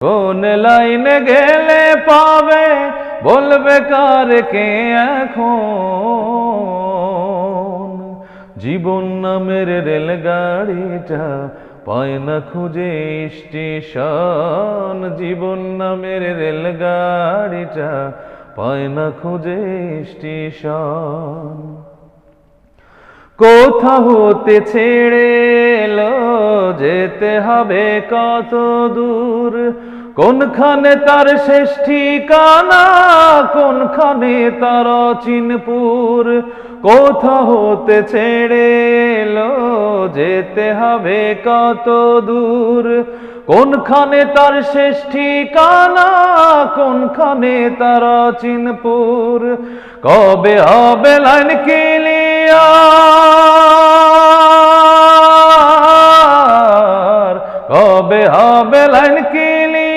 কোন লাইনে গেলে পাবে বলবে কার কে এখন? জীবন নামের রেলগাড়িটা পায় না খুঁজে স্টেশন। জীবন নামের রেলগাড়িটা পায় না খুঁজে স্টেশন। কোথা হতে ছেড়ে এলো, যেতে হবে কত দূর? কোনখানে তার শেষ ঠিকানা, কোনখানে তার অচিনপুর? কোথা হতে ছেড়ে এলো, যেতে হবে কত দূর? কোনখানে তার শেষ ঠিকানা, কোনখানে তার অচিনপুর? কবে হবে লাইন ক্লিয়ার, কবে হবে লাইন ক্লিয়ার?